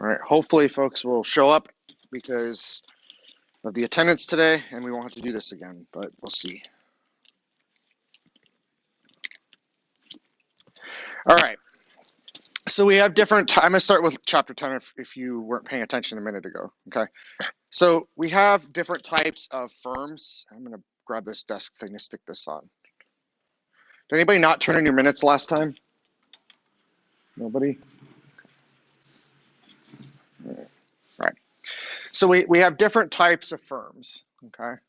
All right, hopefully folks will show up because of the attendance today and we won't have to do this again, but we'll see. All right, so we have different, I'm gonna start with chapter 10 if you weren't paying attention a minute ago, okay? So we have different types of firms. I'm gonna grab this desk thing to stick this on. Did anybody not turn in your minutes last time? Nobody? All right. So we have different types of firms, okay?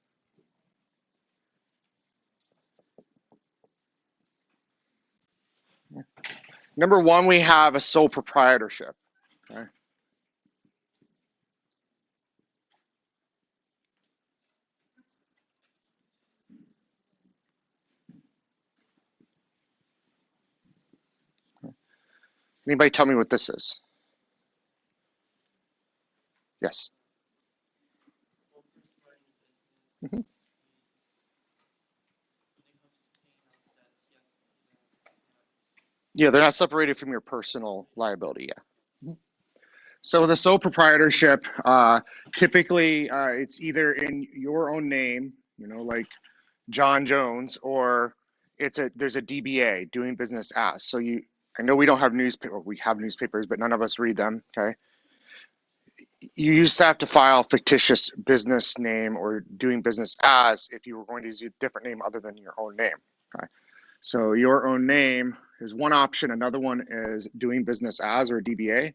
Number one, we have a sole proprietorship, okay? Anybody tell me what this is? Yes. Mhm. Yeah, they're not separated from your personal liability, yeah. Mhm. So the sole proprietorship, typically it's either in your own name, like John Jones, or there's a DBA, doing business as. So I know we don't have newspaper, we have newspapers, but none of us read them, okay? You used to have to file fictitious business name or doing business as if you were going to use a different name other than your own name, okay? So your own name is one option. Another one is doing business as, or DBA.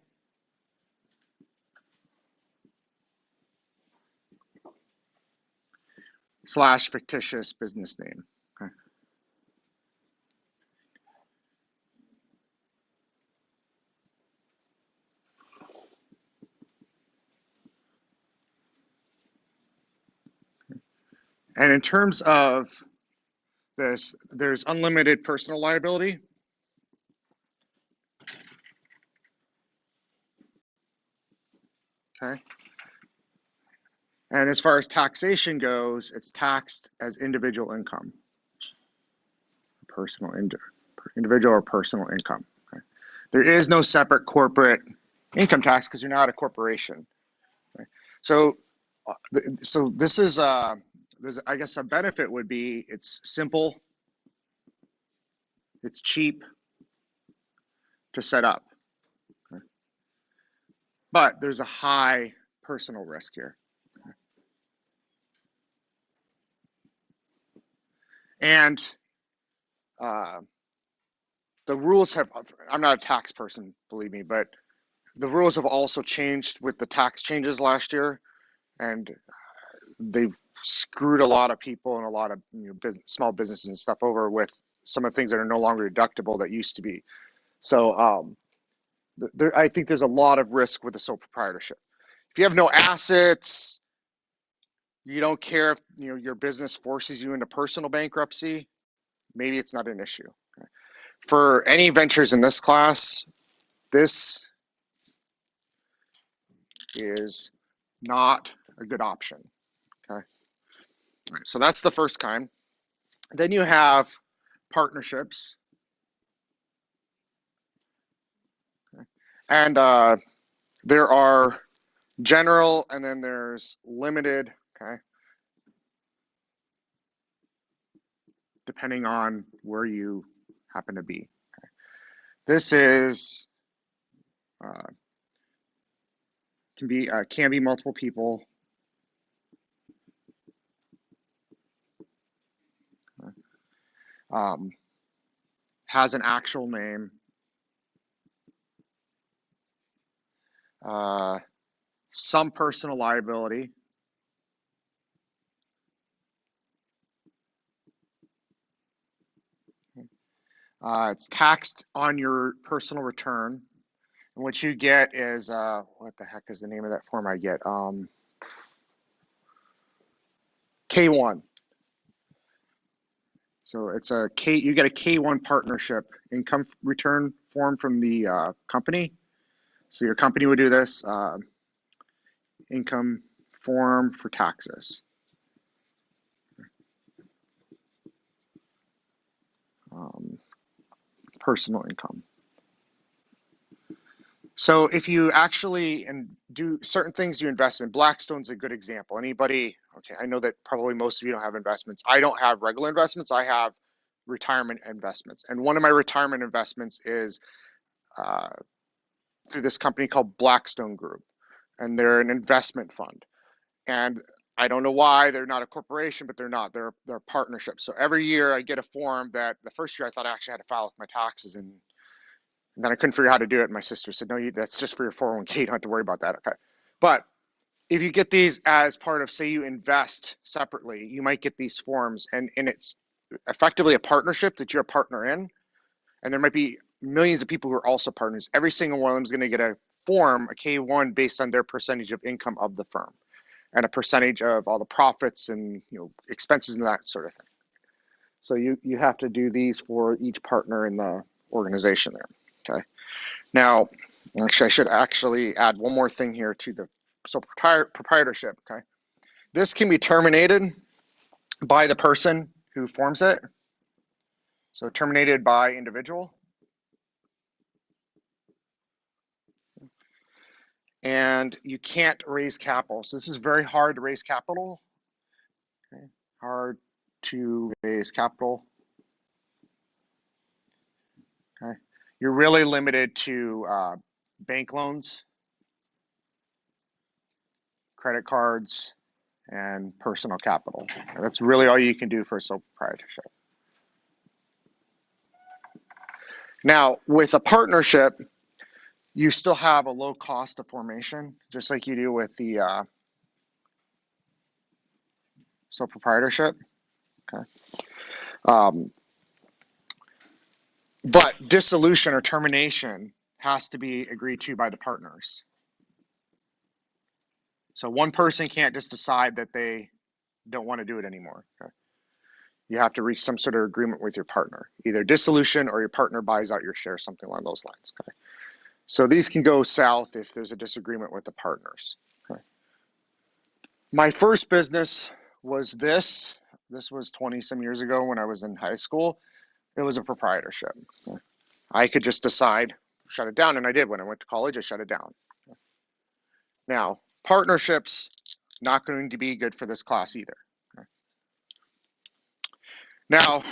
/ fictitious business name. Okay. And in terms of this, there's unlimited personal liability. Okay. And as far as taxation goes, it's taxed as individual income, individual or personal income. Okay. There is no separate corporate income tax because you're not a corporation. Okay. So this is I guess a benefit would be it's simple, it's cheap to set up, okay. But there's a high personal risk here. Okay. And the rules have, I'm not a tax person, believe me, but the rules have also changed with the tax changes last year, and they've screwed a lot of people and a lot of small businesses and stuff over with some of the things that are no longer deductible that used to be. So I think there's a lot of risk with the sole proprietorship. If you have no assets, you don't care if your business forces you into personal bankruptcy, maybe it's not an issue. Okay. For any ventures in this class, this is not a good option. Okay. All right, so that's the first kind. Then you have partnerships. Okay. And there are general and then there's limited, okay, depending on where you happen to be. Okay. This is can be multiple people. Has an actual name. Some personal liability. It's taxed on your personal return. And what you get is, what the heck is the name of that form I get? K1. So it's you get a K1 partnership income return form from the company. So your company would do this income form for taxes. Personal income. So if you actually and do certain things you invest in, Blackstone's a good example. Anybody, okay, I know that probably most of you don't have investments. I don't have regular investments. I have retirement investments. And one of my retirement investments is uh, through this company called Blackstone Group. And they're an investment fund. And I don't know why they're not a corporation, but they're not. They're a partnership. So every year I get a form that the first year I thought I actually had to file with my taxes, and then I couldn't figure out how to do it. And my sister said, "No, that's just for your 401k. You don't have to worry about that." Okay, but if you get these as part of, say, you invest separately, you might get these forms, and it's effectively a partnership that you're a partner in, and there might be millions of people who are also partners. Every single one of them is going to get a form, a K-1, based on their percentage of income of the firm, and a percentage of all the profits and expenses and that sort of thing. So you have to do these for each partner in the organization there. Okay. Now, actually, I should actually add one more thing here to the proprietorship. Okay. This can be terminated by the person who forms it. So terminated by individual. And you can't raise capital. So this is very hard to raise capital. Okay. Hard to raise capital. Okay. You're really limited to bank loans, credit cards, and personal capital. That's really all you can do for a sole proprietorship. Now, with a partnership, you still have a low cost of formation, just like you do with the sole proprietorship. Okay. But dissolution or termination has to be agreed to by the partners. So one person can't just decide that they don't want to do it anymore. Okay. You have to reach some sort of agreement with your partner, either dissolution or your partner buys out your share, something along those lines. Okay. So these can go south if there's a disagreement with the partners. Okay. My first business was this. This was 20 some years ago when I was in high school. It was a proprietorship. Okay. I could just decide, shut it down, and I did. When I went to college, I shut it down. Okay. Now, partnerships, not going to be good for this class either. Okay. Now,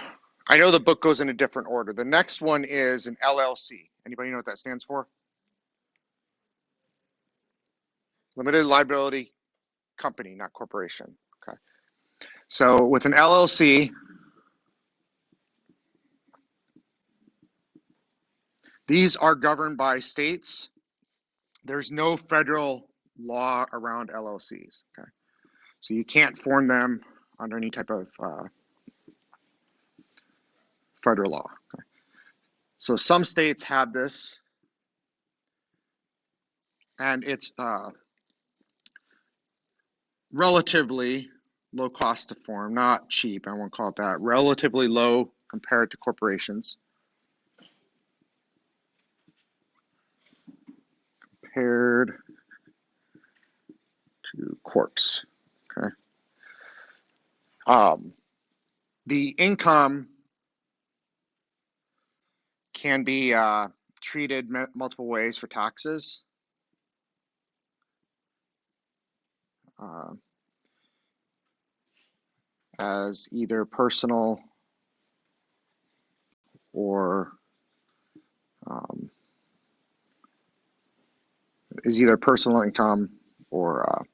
I know the book goes in a different order. The next one is an LLC. Anybody know what that stands for? Limited liability company, not corporation. Okay. So with an LLC, these are governed by states. There's no federal law around LLCs. Okay. So you can't form them under any type of federal law. Okay. So some states have this, and it's relatively low cost to form, not cheap, I won't call it that, relatively low compared to corporations. Compared to corps. Okay. The income can be treated multiple ways for taxes. As either personal or is either personal income or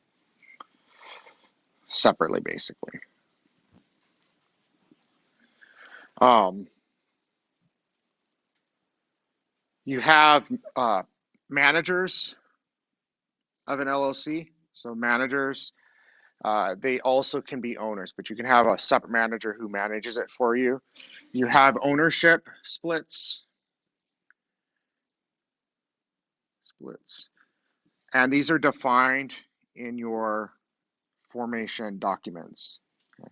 separately, basically. You have managers of an LLC. So managers, they also can be owners, but you can have a separate manager who manages it for you. You have ownership splits. And these are defined in your formation documents. Okay.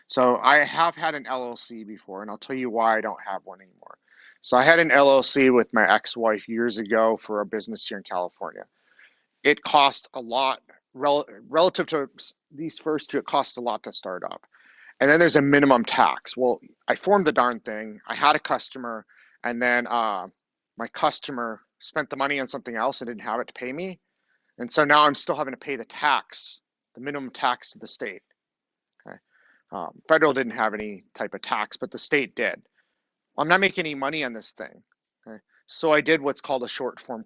So I have had an LLC before, and I'll tell you why I don't have one anymore. So I had an LLC with my ex-wife years ago for a business here in California. It cost a lot relative to these first two. It cost a lot to start up, and then there's a minimum tax. Well, I formed the darn thing. I had a customer, and then my customer spent the money on something else and didn't have it to pay me. And so now I'm still having to pay the tax, the minimum tax to the state. Okay. Federal didn't have any type of tax, but the state did. I'm not making any money on this thing. Okay. So I did what's called a short form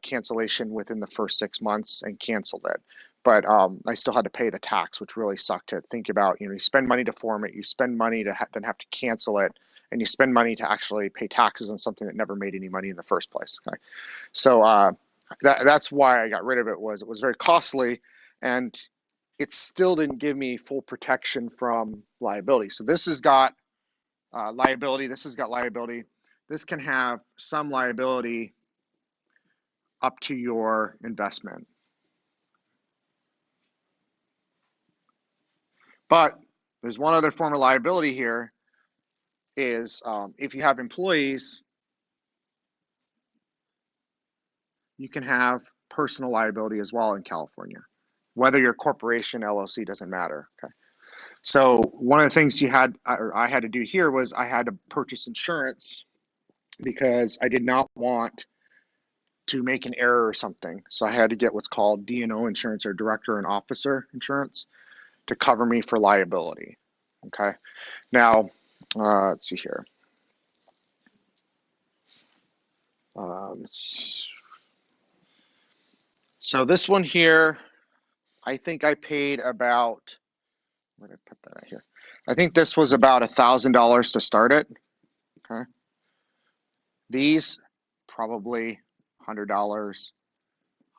cancellation within the first 6 months and canceled it. But I still had to pay the tax, which really sucked to think about. You spend money to form it, you spend money to then have to cancel it, and you spend money to actually pay taxes on something that never made any money in the first place. Okay. So that's why I got rid of it. It was very costly, and it still didn't give me full protection from liability. So this has got liability. This has got liability. This can have some liability up to your investment. But there's one other form of liability here is if you have employees, you can have personal liability as well in California. Whether you're a corporation, LLC, doesn't matter. Okay. So one of the things I had to do here was I had to purchase insurance because I did not want to make an error or something. So I had to get what's called D&O insurance, or director and officer insurance, to cover me for liability. Okay. Now, let's see here. So this one here, I think I paid about, where did I put that out here? I think this was about $1,000 to start it. Okay. These probably $100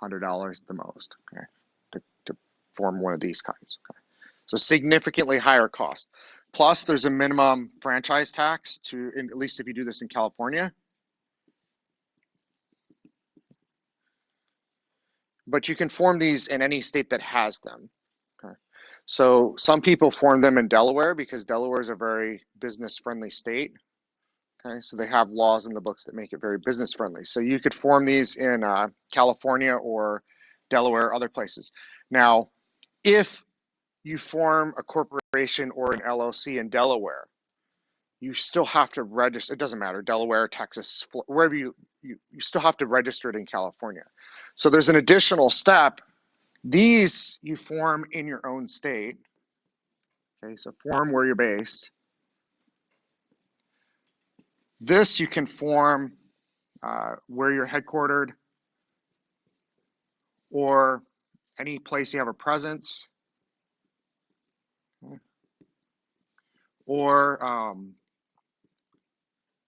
at the most. Okay. To form one of these kinds. Okay. So significantly higher cost. Plus, there's a minimum franchise tax at least if you do this in California. But you can form these in any state that has them. Okay. So some people form them in Delaware because Delaware is a very business-friendly state. Okay, so they have laws in the books that make it very business-friendly. So you could form these in California or Delaware, other places. Now, if you form a corporation or an LLC in Delaware, you still have to register. It doesn't matter, Delaware, Texas, wherever you still have to register it in California. So there's an additional step. These you form in your own state. Okay, so form where you're based. This you can form where you're headquartered or any place you have a presence. Okay. Or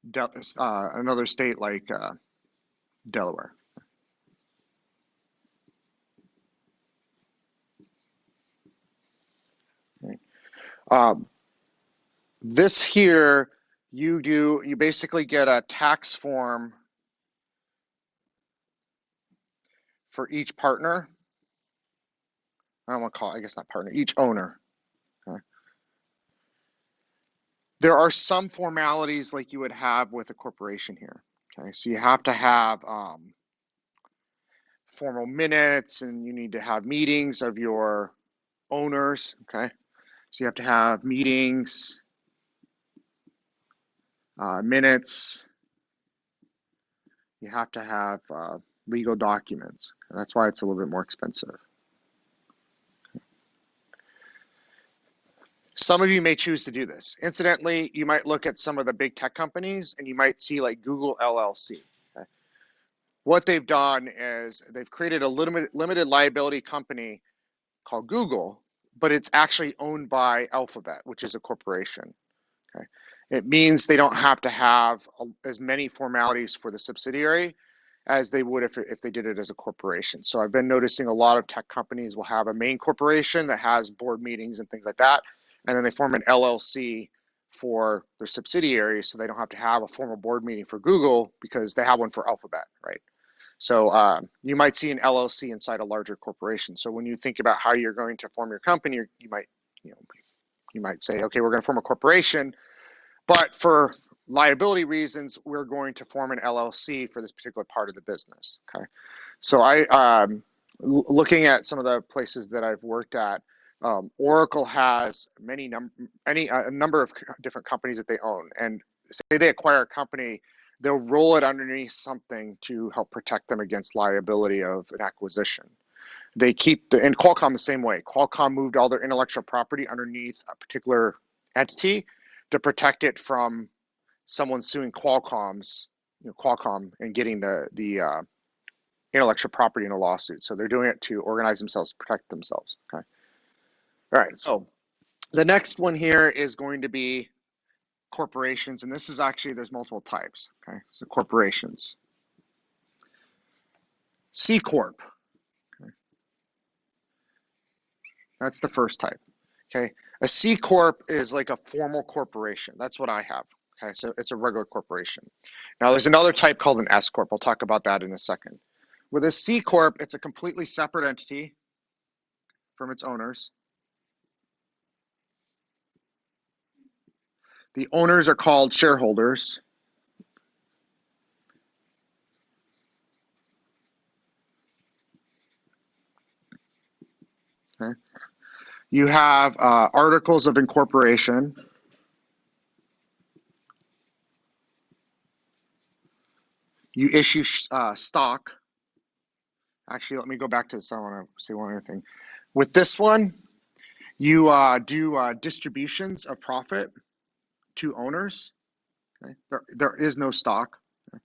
another state like Delaware. Okay. This here, you basically get a tax form for each partner. I don't want to call it, I guess not partner, each owner. Okay. There are some formalities like you would have with a corporation here. Okay, so you have to have formal minutes, and you need to have meetings of your owners. Okay, so you have to have meetings, minutes. You have to have legal documents. That's why it's a little bit more expensive. Some of you may choose to do this. Incidentally, you might look at some of the big tech companies and you might see like Google LLC. Okay? What they've done is they've created a limited liability company called Google, but it's actually owned by Alphabet, which is a corporation. Okay? It means they don't have to have as many formalities for the subsidiary as they would if they did it as a corporation. So I've been noticing a lot of tech companies will have a main corporation that has board meetings and things like that, and then they form an LLC for their subsidiaries, so they don't have to have a formal board meeting for Google because they have one for Alphabet, right? So you might see an LLC inside a larger corporation. So when you think about how you're going to form your company, you might say, okay, we're going to form a corporation, but for liability reasons, we're going to form an LLC for this particular part of the business. Okay, so looking at some of the places that I've worked at, Oracle has a number of different companies that they own, and say they acquire a company, they'll roll it underneath something to help protect them against liability of an acquisition. They keep and Qualcomm the same way. Qualcomm moved all their intellectual property underneath a particular entity to protect it from someone suing Qualcomm and getting the intellectual property in a lawsuit. So they're doing it to organize themselves, protect themselves. Okay. All right. So the next one here is going to be corporations, and this is actually, there's multiple types. Okay. So corporations. C Corp. Okay. That's the first type. Okay. A C Corp is like a formal corporation. That's what I have. Okay. So it's a regular corporation. Now there's another type called an S Corp. I'll talk about that in a second. With a C Corp, it's a completely separate entity from its owners. The owners are called shareholders. Okay. You have articles of incorporation. You issue stock. Actually, let me go back to this. I want to say one other thing. With this one, you do distributions of profit to owners. Okay. There is no stock. Okay.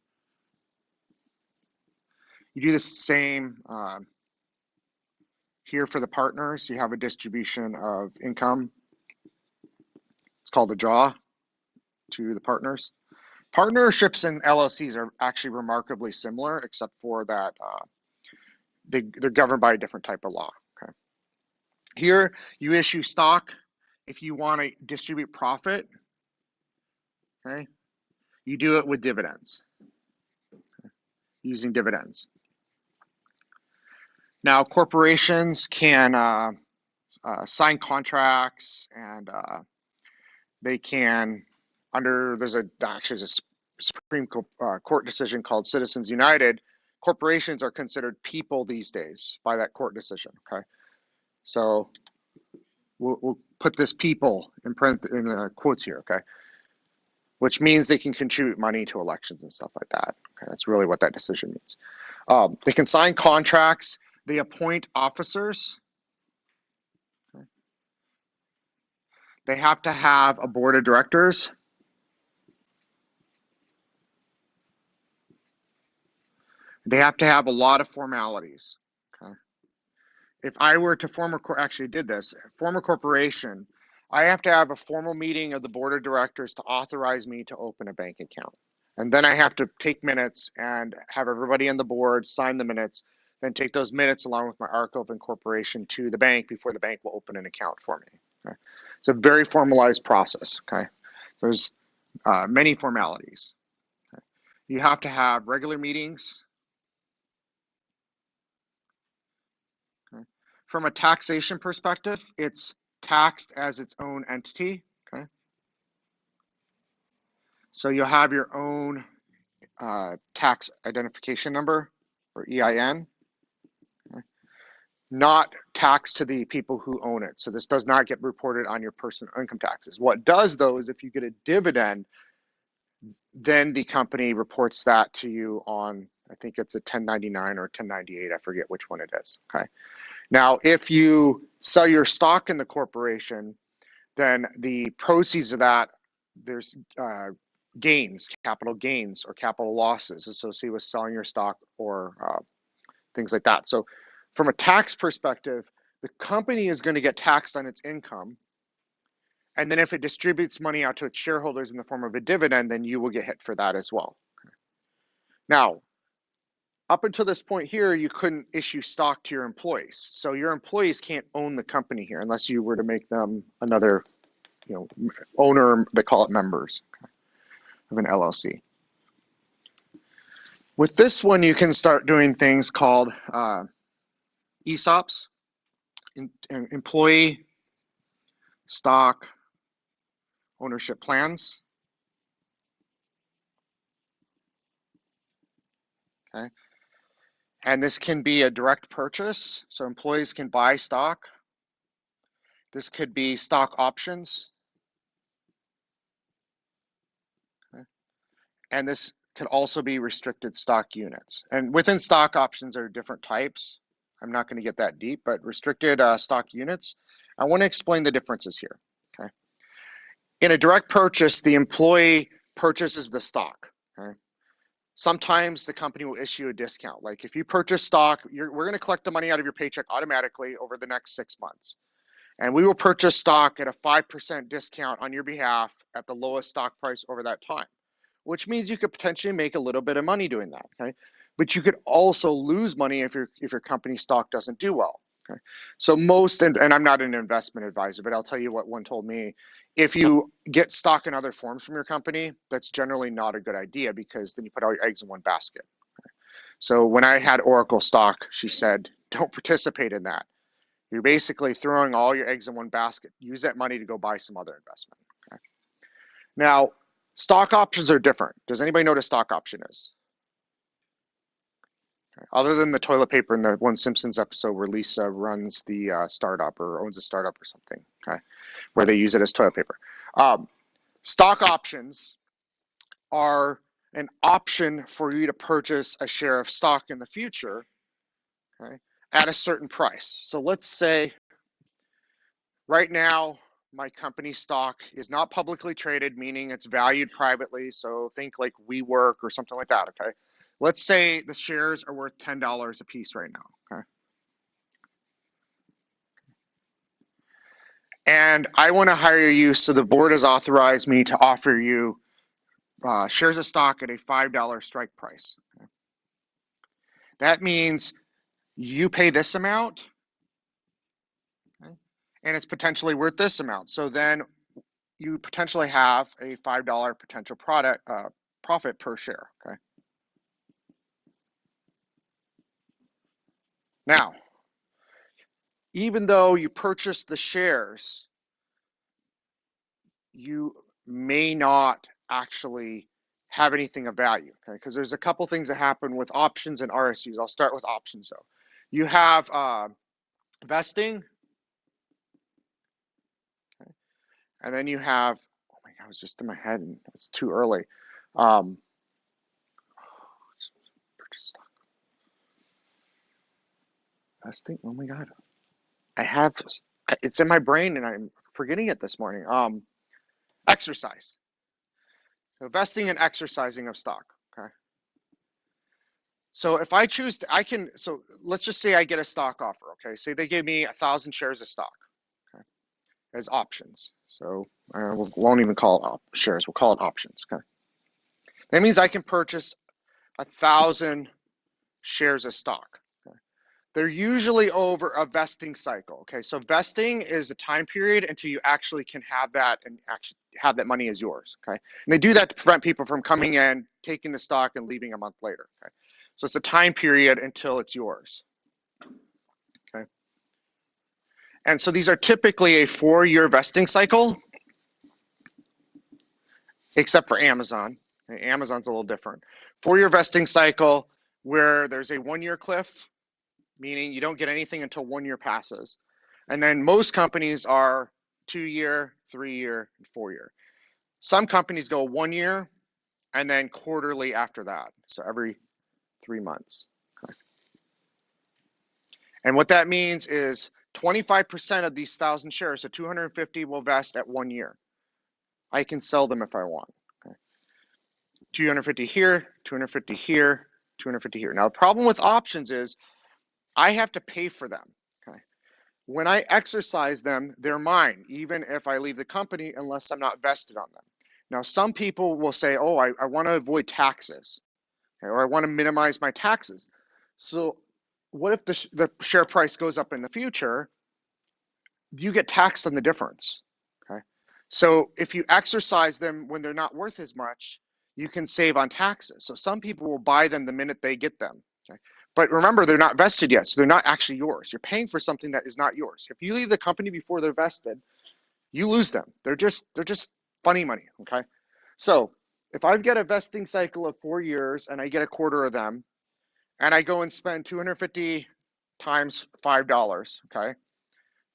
You do the same here for the partners. You have a distribution of income. It's called a draw to the partners. Partnerships and LLCs are actually remarkably similar, except for that they're governed by a different type of law. Okay. Here, you issue stock if you want to distribute profit. Okay. You do it with dividends, okay, using dividends. Now, corporations can sign contracts, and they can, there's actually a Supreme Court decision called Citizens United. Corporations are considered people these days by that court decision. Okay, so we'll put this people in quotes here. Okay, which means they can contribute money to elections and stuff like that. Okay, that's really what that decision means. They can sign contracts. They appoint officers. Okay. They have to have a board of directors. They have to have a lot of formalities. Okay. If I were to form a corporation, I have to have a formal meeting of the board of directors to authorize me to open a bank account. And then I have to take minutes and have everybody on the board sign the minutes, then take those minutes along with my article of incorporation to the bank before the bank will open an account for me. Okay. It's a very formalized process. Okay. There's many formalities. Okay. You have to have regular meetings. Okay. From a taxation perspective, it's taxed as its own entity. Okay. So you'll have your own tax identification number, or EIN. Okay. Not taxed to the people who own it. So this does not get reported on your personal income taxes. What does, though, is if you get a dividend, then the company reports that to you on, I think it's a 1099 or 1098. I forget which one it is. Okay. Now, if you sell your stock in the corporation, then the proceeds of that, there's gains, capital gains or capital losses associated with selling your stock or things like that. So from a tax perspective, the company is going to get taxed on its income. And then if it distributes money out to its shareholders in the form of a dividend, then you will get hit for that as well. Okay. Now, up until this point here, you couldn't issue stock to your employees. So your employees can't own the company here unless you were to make them another, owner. They call it members, okay, of an LLC. With this one, you can start doing things called ESOPs, employee stock ownership plans. Okay. And this can be a direct purchase, so employees can buy stock. This could be stock options. Okay. And this could also be restricted stock units. And within stock options, there are different types. I'm not going to get that deep, but restricted stock units, I want to explain the differences here. Okay. In a direct purchase, the employee purchases the stock. Okay. Sometimes the company will issue a discount. Like if you purchase stock, we're going to collect the money out of your paycheck automatically over the next 6 months. And we will purchase stock at a 5% discount on your behalf at the lowest stock price over that time, which means you could potentially make a little bit of money doing that. Okay. But you could also lose money if your company stock doesn't do well. Okay. So most, and I'm not an investment advisor, but I'll tell you what one told me. If you get stock in other forms from your company, that's generally not a good idea because then you put all your eggs in one basket. Okay. So when I had Oracle stock, she said, don't participate in that. You're basically throwing all your eggs in one basket. Use that money to go buy some other investment. Okay. Now, stock options are different. Does anybody know what a stock option is? Okay. Other than the toilet paper in the one Simpsons episode where Lisa runs the startup or owns a startup or something, okay, where they use it as toilet paper. Stock options are an option for you to purchase a share of stock in the future, okay, at a certain price. So let's say right now, my company stock is not publicly traded, meaning it's valued privately. So think like WeWork or something like that, okay? Let's say the shares are worth $10 a piece right now, okay? And I want to hire you, so the board has authorized me to offer you shares of stock at a $5 strike price. Okay? That means you pay this amount, okay? And it's potentially worth this amount. So then you potentially have a $5 potential profit per share, okay? Now, even though you purchase the shares, you may not actually have anything of value, okay? Because there's a couple things that happen with options and RSUs. I'll start with options though. You have vesting, okay? And then you have, oh my God, it was just in my head and it's too early. Purchase stock. Vesting, oh my God. It's in my brain and I'm forgetting it this morning. Exercise. So vesting and exercising of stock, okay? So if I choose to, so let's just say I get a stock offer, okay? Say they give me 1,000 shares of stock, okay, as options. So we won't even call it shares, we'll call it options, okay? That means I can purchase 1,000 shares of stock. Okay? They're usually over a vesting cycle, okay? So vesting is a time period until you actually can have that and actually have that money as yours, okay? And they do that to prevent people from coming in, taking the stock and leaving a month later, okay? So it's a time period until it's yours, okay? And so these are typically a 4-year vesting cycle, except for Amazon. Okay? Amazon's a little different. 4-year vesting cycle where there's a 1-year cliff, meaning you don't get anything until 1 year passes. And then most companies are 2-year, 3-year, and 4-year. Some companies go 1 year and then quarterly after that. So every 3 months. Okay. And what that means is 25% of these 1,000 shares, so 250 will vest at 1 year. I can sell them if I want. Okay. 250 here, 250 here, 250 here. Now the problem with options is I have to pay for them. Okay. When I exercise them, they're mine, even if I leave the company, unless I'm not vested on them. Now, some people will say, oh, I want to avoid taxes, okay, or I want to minimize my taxes. So what if the share price goes up in the future? You get taxed on the difference, okay? So if you exercise them when they're not worth as much, you can save on taxes. So some people will buy them the minute they get them, okay? But remember, they're not vested yet, so they're not actually yours. You're paying for something that is not yours. If you leave the company before they're vested, you lose them. They're just funny money, okay? So if I get a vesting cycle of 4 years and I get a quarter of them, and I go and spend 250 times $5, okay,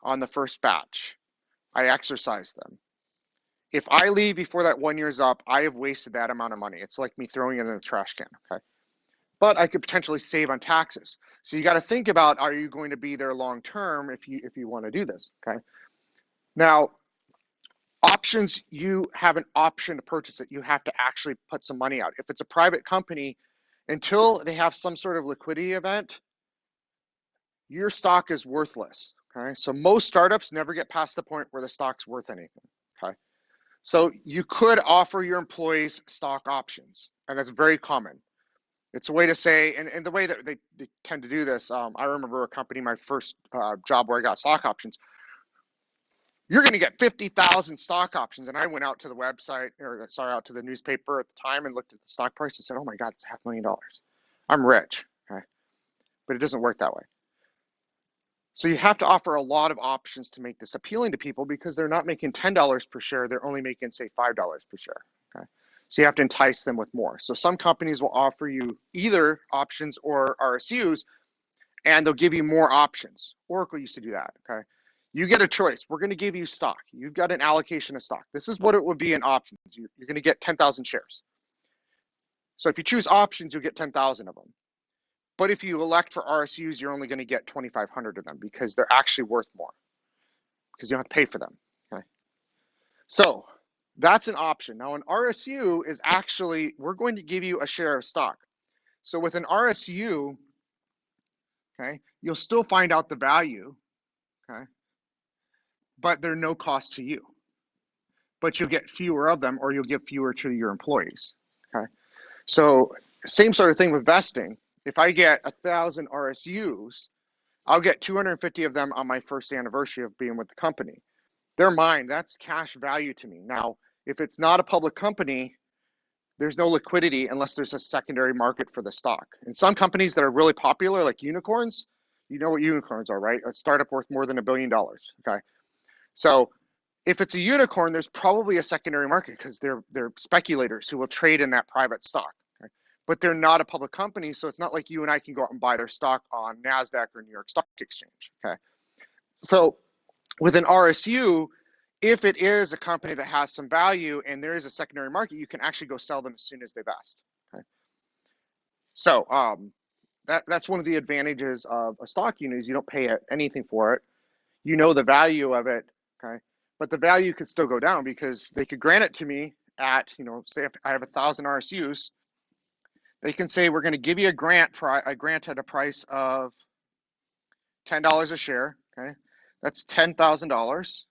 on the first batch, I exercise them. If I leave before that 1 year's up, I have wasted that amount of money. It's like me throwing it in the trash can, okay? But I could potentially save on taxes. So you got to think about, are you going to be there long term if you want to do this, okay? Now, options, you have an option to purchase it. You have to actually put some money out. If it's a private company, until they have some sort of liquidity event, your stock is worthless, okay? So most startups never get past the point where the stock's worth anything, okay? So you could offer your employees stock options, and that's very common. It's a way to say, and the way that they tend to do this, I remember a company, my first job where I got stock options, you're going to get 50,000 stock options. And I went out to the website, or sorry, out to the newspaper at the time and looked at the stock price and said, oh my God, it's $500,000. I'm rich, okay? But it doesn't work that way. So you have to offer a lot of options to make this appealing to people because they're not making $10 per share. They're only making, say, $5 per share, okay? So you have to entice them with more. So some companies will offer you either options or RSUs, and they'll give you more options. Oracle used to do that, okay? You get a choice. We're going to give you stock. You've got an allocation of stock. This is what it would be in options. You're going to get 10,000 shares. So if you choose options, you'll get 10,000 of them. But if you elect for RSUs, you're only going to get 2,500 of them because they're actually worth more because you don't have to pay for them, okay? So that's an option. Now, an RSU is actually, we're going to give you a share of stock. So with an RSU, okay, you'll still find out the value, okay, but they're no cost to you. But you'll get fewer of them, or you'll give fewer to your employees, okay? So same sort of thing with vesting. If I get 1,000 RSUs, I'll get 250 of them on my first anniversary of being with the company. They're mine. That's cash value to me. Now, if it's not a public company, there's no liquidity unless there's a secondary market for the stock. And some companies that are really popular, like unicorns, you know what unicorns are, right? A startup worth more than $1 billion, okay? So if it's a unicorn, there's probably a secondary market because they're speculators who will trade in that private stock, okay? But they're not a public company, so it's not like you and I can go out and buy their stock on NASDAQ or New York Stock Exchange, okay? So with an RSU, if it is a company that has some value and there is a secondary market, you can actually go sell them as soon as they vest, okay? So that's one of the advantages of a stock unit is you don't pay anything for it. You know the value of it, okay? But the value could still go down because they could grant it to me at, say if I have 1,000 RSUs, they can say we're going to give you a grant at a price of $10 a share, okay? That's $10,000.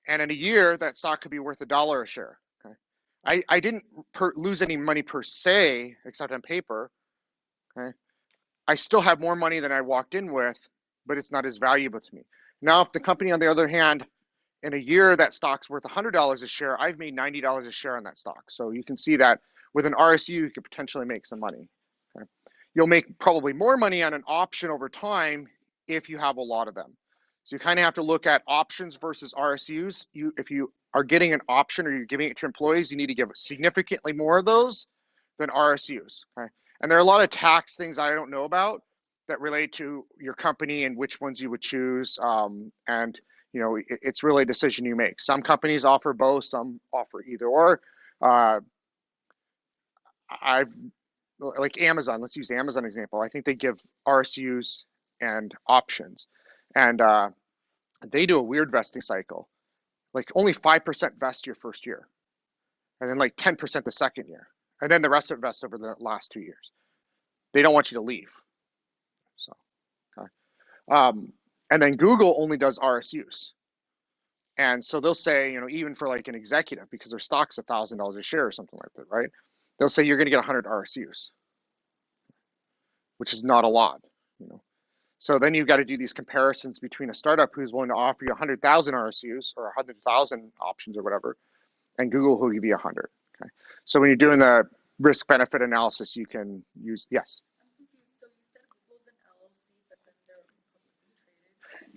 And in a year, that stock could be worth $1 a share, okay? I didn't lose any money per se, except on paper, okay? I still have more money than I walked in with, but it's not as valuable to me. Now, if the company, on the other hand, in a year that stock's worth $100 a share, I've made $90 a share on that stock. So you can see that with an RSU, you could potentially make some money, okay? You'll make probably more money on an option over time if you have a lot of them. So you kind of have to look at options versus RSUs. If you are getting an option or you're giving it to employees, you need to give significantly more of those than RSUs, okay? And there are a lot of tax things I don't know about that relate to your company and which ones you would choose. And it's really a decision you make. Some companies offer both, some offer either or. Like Amazon, let's use Amazon example. I think they give RSUs and options. And they do a weird vesting cycle. Like only 5% vest your first year, and then like 10% the second year, and then the rest of it vests over the last 2 years. They don't want you to leave. So, okay. And then Google only does RSUs. And so they'll say, even for like an executive, because their stock's $1,000 a share or something like that, right? They'll say you're going to get 100 RSUs, which is not a lot, So then you've got to do these comparisons between a startup who's willing to offer you 100,000 RSUs or 100,000 options or whatever, and Google who'll give you 100. Okay. So when you're doing the risk benefit analysis, you can use, yes.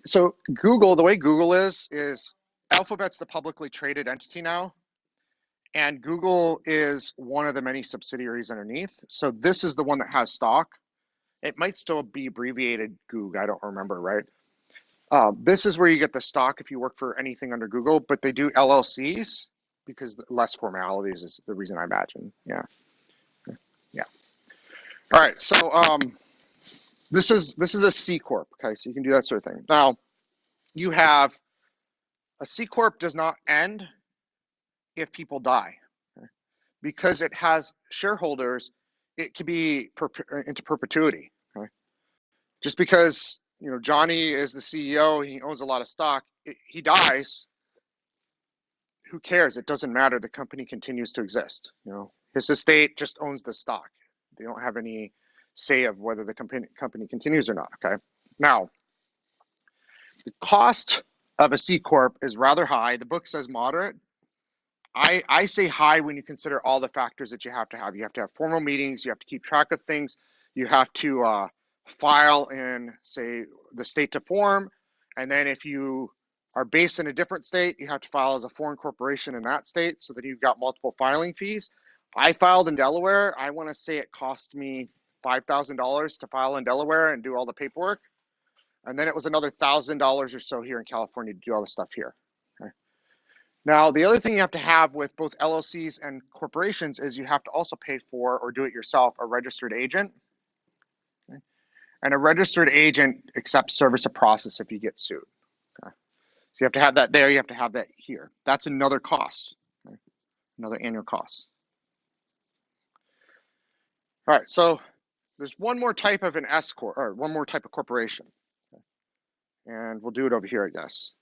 So Google, the way Google is Alphabet's the publicly traded entity now, and Google is one of the many subsidiaries underneath. So this is the one that has stock. It might still be abbreviated Goog, I don't remember, right? This is where you get the stock if you work for anything under Google, but they do LLCs because less formalities is the reason I imagine. Yeah. Yeah. All right. So this is a C corp. Okay, so you can do that sort of thing. Now you have a C corp does not end if people die, okay? Because it has shareholders. It can be into perpetuity. Okay, just because Johnny is the CEO, he owns a lot of stock. He dies. Who cares? It doesn't matter. The company continues to exist. His estate just owns the stock. They don't have any say of whether the company continues or not. Okay. Now, the cost of a C corp is rather high. The book says moderate. I say high when you consider all the factors that you have to have. You have to have formal meetings. You have to keep track of things. You have to file in, say, the state to form. And then if you are based in a different state, you have to file as a foreign corporation in that state, so that you've got multiple filing fees. I filed in Delaware. I want to say it cost me $5,000 to file in Delaware and do all the paperwork. And then it was another $1,000 or so here in California to do all the stuff here. Okay. Now, the other thing you have to have with both LLCs and corporations is you have to also pay for, or do it yourself, a registered agent. Okay. And a registered agent accepts service of process if you get sued. Okay. So you have to have that there. You have to have that here. That's another cost, okay? Another annual cost. All right, so there's one more type of an S corp, or one more type of corporation. Okay. And we'll do it over here, I guess.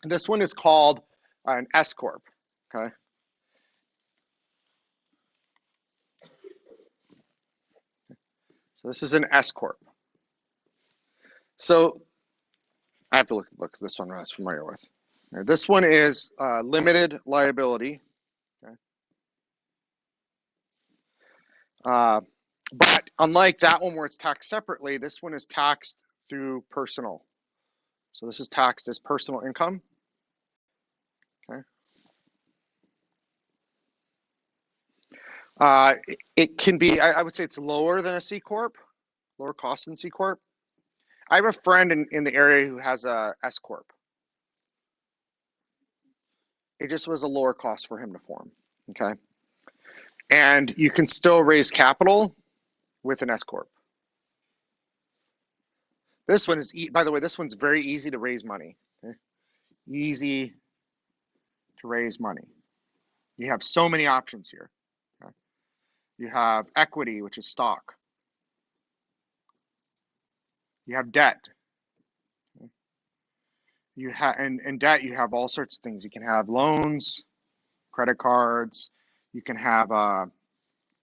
And this one is called an S corp. Okay. So this is an S corp. So I have to look at the book because this one I was familiar with. Now, this one is limited liability. Okay. But unlike that one where it's taxed separately, this one is taxed through personal. So this is taxed as personal income. Okay. It can be, I would say it's lower than a C corp, lower cost than C corp. I have a friend in the area who has a S corp. It just was a lower cost for him to form. Okay. And you can still raise capital with an S corp. This one is, by the way, this one's very easy to raise money. Okay? Easy to raise money. You have so many options here. Okay? You have equity, which is stock. You have debt. Okay? You have, and debt, you have all sorts of things. You can have loans, credit cards. You can have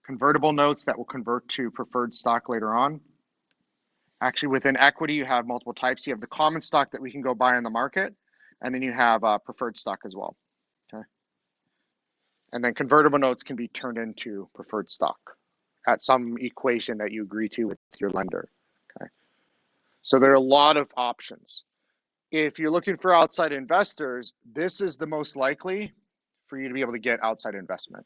convertible notes that will convert to preferred stock later on. Actually, within equity, you have multiple types. You have the common stock that we can go buy on the market, and then you have preferred stock as well. Okay. And then convertible notes can be turned into preferred stock at some equation that you agree to with your lender. Okay. So there are a lot of options. If you're looking for outside investors, this is the most likely for you to be able to get outside investment.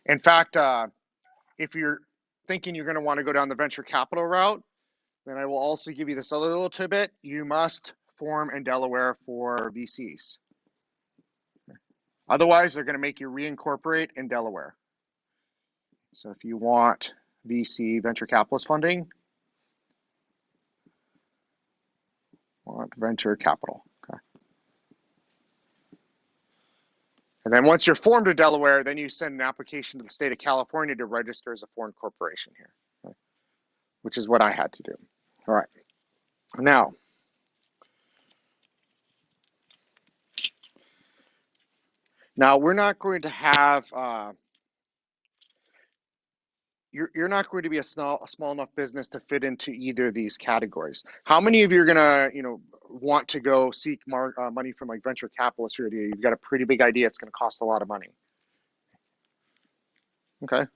In fact, if you're thinking you're going to want to go down the venture capital route, then I will also give you this other little tidbit. You must form in Delaware for VCs. Otherwise, they're going to make you reincorporate in Delaware. So if you want VC, venture capitalist funding, want venture capital. Okay. And then once you're formed in Delaware, then you send an application to the state of California to register as a foreign corporation here, okay, which is what I had to do. All right. Now we're not going to have, you're not going to be a small enough business to fit into either of these categories. How many of you are going to, want to go seek money from like venture capitalists or you've got a pretty big idea it's going to cost a lot of money? Okay.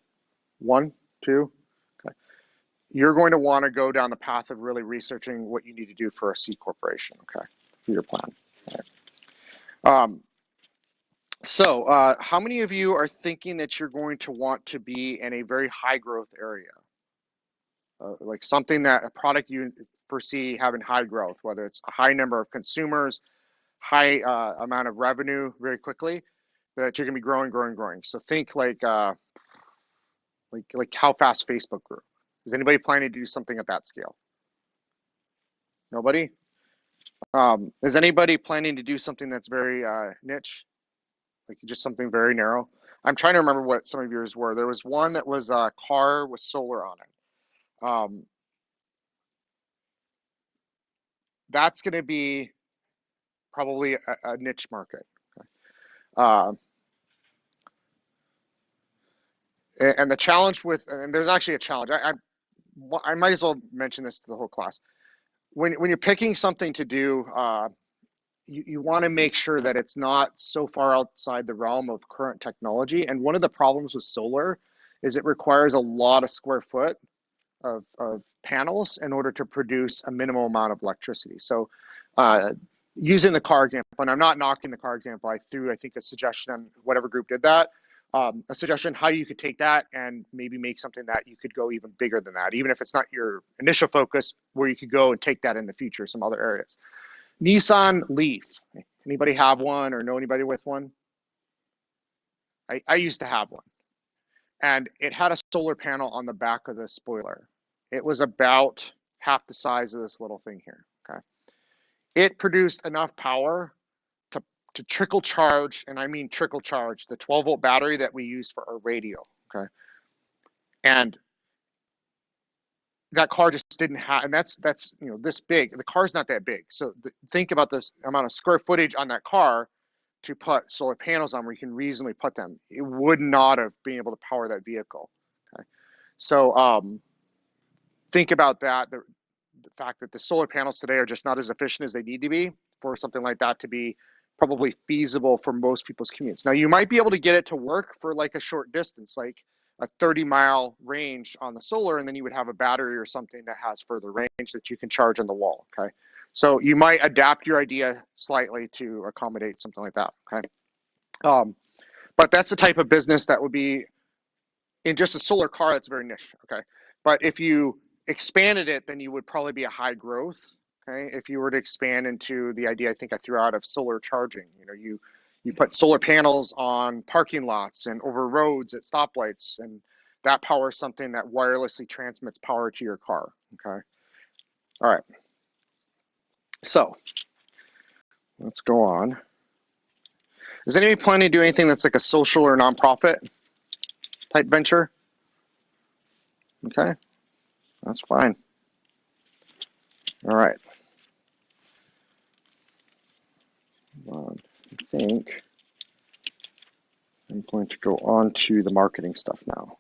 1, 2. Okay. You're going to want to go down the path of really researching what you need to do for a C corporation, okay, for your plan. All right. So how many of you are thinking that you're going to want to be in a very high growth area? Like something that a product you foresee having high growth, whether it's a high number of consumers, high amount of revenue very quickly, that you're going to be growing. So think like how fast Facebook grew. Is anybody planning to do something at that scale? Nobody? Is anybody planning to do something that's very niche, like just something very narrow? I'm trying to remember what some of yours were. There was one that was a car with solar on it. That's going to be probably a niche market. Uh, and the challenge with, and there's actually a challenge. I might as well mention this to the whole class. When you're picking something to do, you want to make sure that it's not so far outside the realm of current technology. And one of the problems with solar is it requires a lot of square foot of panels in order to produce a minimal amount of electricity. So using the car example, and I'm not knocking the car example, I think a suggestion on whatever group did that, a suggestion how you could take that and maybe make something that you could go even bigger than that, even if it's not your initial focus, where you could go and take that in the future, some other areas. Nissan Leaf. Anybody have one or know anybody with one? I used to have one. And it had a solar panel on the back of the spoiler. It was about half the size of this little thing here, okay? It produced enough power to trickle charge, and I mean trickle charge, the 12-volt battery that we use for our radio, okay? And that car just didn't have, and that's this big. The car's not that big. So think about this amount of square footage on that car to put solar panels on where you can reasonably put them. It would not have been able to power that vehicle. Okay, so think about that. The fact that the solar panels today are just not as efficient as they need to be for something like that to be probably feasible for most people's commutes. Now you might be able to get it to work for like a short distance, like a 30-mile range on the solar, and then you would have a battery or something that has further range that you can charge on the wall, okay? So you might adapt your idea slightly to accommodate something like that, okay? But that's the type of business that would be in just a solar car that's very niche, okay? But if you expanded it, then you would probably be a high growth, okay? If you were to expand into the idea I think I threw out of solar charging, you put solar panels on parking lots and over roads at stoplights, and that powers something that wirelessly transmits power to your car, okay? All right. So let's go on. Is anybody planning to do anything that's like a social or nonprofit type venture? Okay, that's fine. All right. I think I'm going to go on to the marketing stuff now.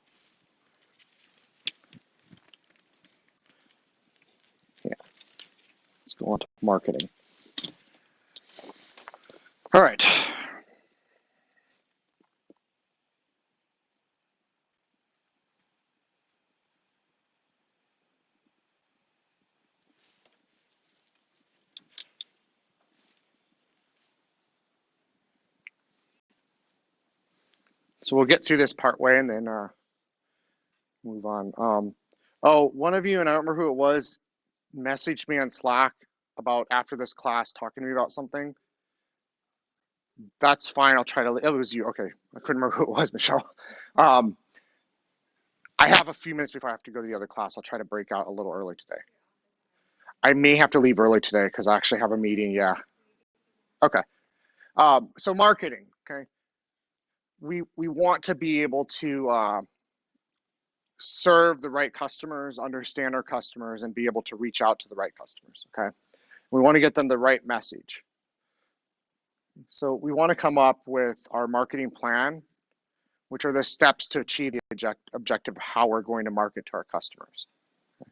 Yeah, let's go on to marketing. All right. So we'll get through this part way and then move on. Oh, one of you, and I don't remember who it was, messaged me on Slack about after this class talking to me about something. That's fine. I'll try to. It was you. Okay, I couldn't remember who it was, Michelle. I have a few minutes before I have to go to the other class. I'll try to break out a little early today. I may have to leave early today because I actually have a meeting. Yeah. Okay. So marketing. Okay. We want to be able to serve the right customers, understand our customers, and be able to reach out to the right customers. Okay. We want to get them the right message. So we want to come up with our marketing plan, which are the steps to achieve the objective of how we're going to market to our customers. Okay.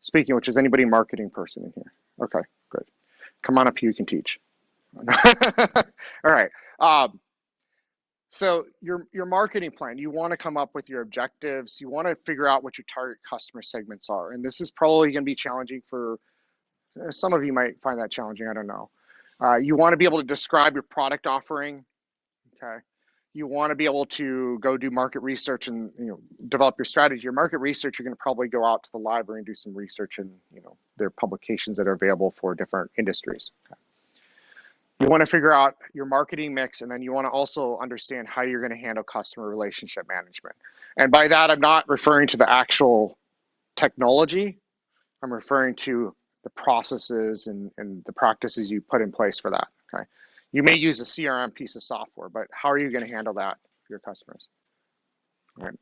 Speaking of which, is anybody a marketing person in here? Okay, good. Come on up here, you can teach. All right. So your marketing plan, you want to come up with your objectives. You want to figure out what your target customer segments are. And this is probably going to be challenging for some of you might find that challenging. I don't know. You want to be able to describe your product offering. Okay. you want to be able to go do market research and develop your strategy. Your market research, you're going to probably go out to the library and do some research in their publications that are available for different industries. Okay. You want to figure out your marketing mix, and then you want to also understand how you're going to handle customer relationship management. And by that, I'm not referring to the actual technology. I'm referring to the processes and the practices you put in place for that. Okay. You may use a CRM piece of software, but how are you going to handle that for your customers? All right.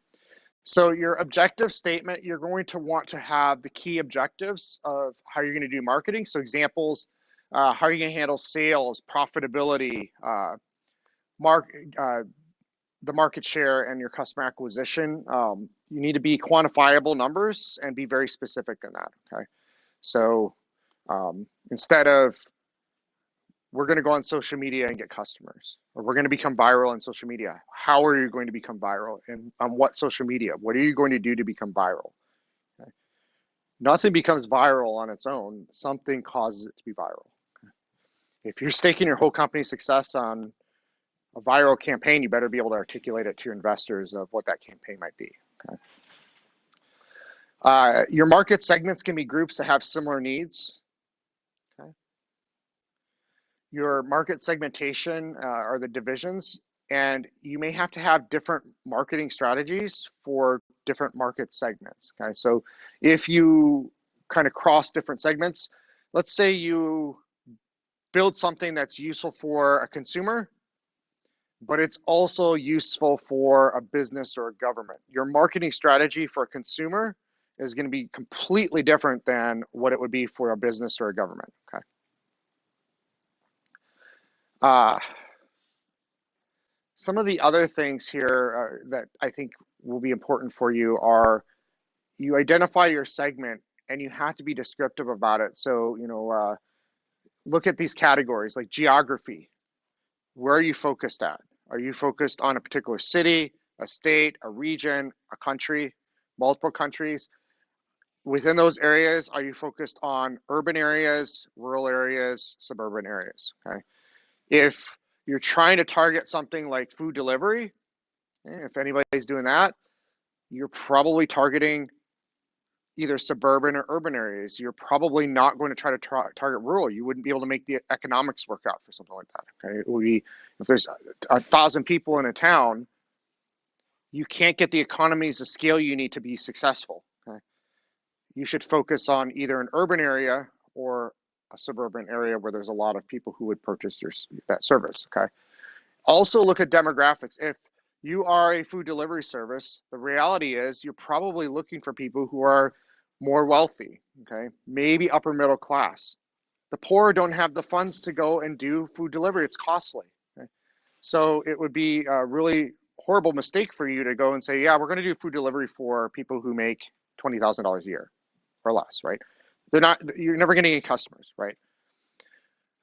So your objective statement, you're going to want to have the key objectives of how you're going to do marketing. So examples, how are you going to handle sales, profitability, the market share, and your customer acquisition. You need to be quantifiable numbers and be very specific in that. Okay. So instead of we're going to go on social media and get customers, or we're going to become viral on social media, how are you going to become viral, and on what social media? What are you going to do to become viral? Okay. Nothing becomes viral on its own. Something causes it to be viral. Okay. If you're staking your whole company's success on a viral campaign, you better be able to articulate it to your investors of what that campaign might be. Okay. Your market segments can be groups that have similar needs. Okay. Your market segmentation are the divisions, and you may have to have different marketing strategies for different market segments. Okay, so if you kind of cross different segments, let's say you build something that's useful for a consumer, but it's also useful for a business or a government. Your marketing strategy for a consumer is going to be completely different than what it would be for a business or a government. Okay. Some of the other things here that I think will be important for you are you identify your segment and you have to be descriptive about it. So, look at these categories like geography. Where are you focused at? Are you focused on a particular city, a state, a region, a country, multiple countries? Within those areas, are you focused on urban areas, rural areas, suburban areas? Okay. If you're trying to target something like food delivery, if anybody's doing that, you're probably targeting either suburban or urban areas. You're probably not going to try to target rural. You wouldn't be able to make the economics work out for something like that. Okay, it would be, if there's 1,000 people in a town, you can't get the economies of scale you need to be successful. Okay, you should focus on either an urban area or a suburban area where there's a lot of people who would purchase that service. Okay. Also look at demographics. If you are a food delivery service, the reality is you're probably looking for people who are more wealthy. Okay. Maybe upper middle class. The poor don't have the funds to go and do food delivery. It's costly. Okay. So it would be a really horrible mistake for you to go and say, yeah, we're going to do food delivery for people who make $20,000 a year or less, right? You're never going to get customers, right?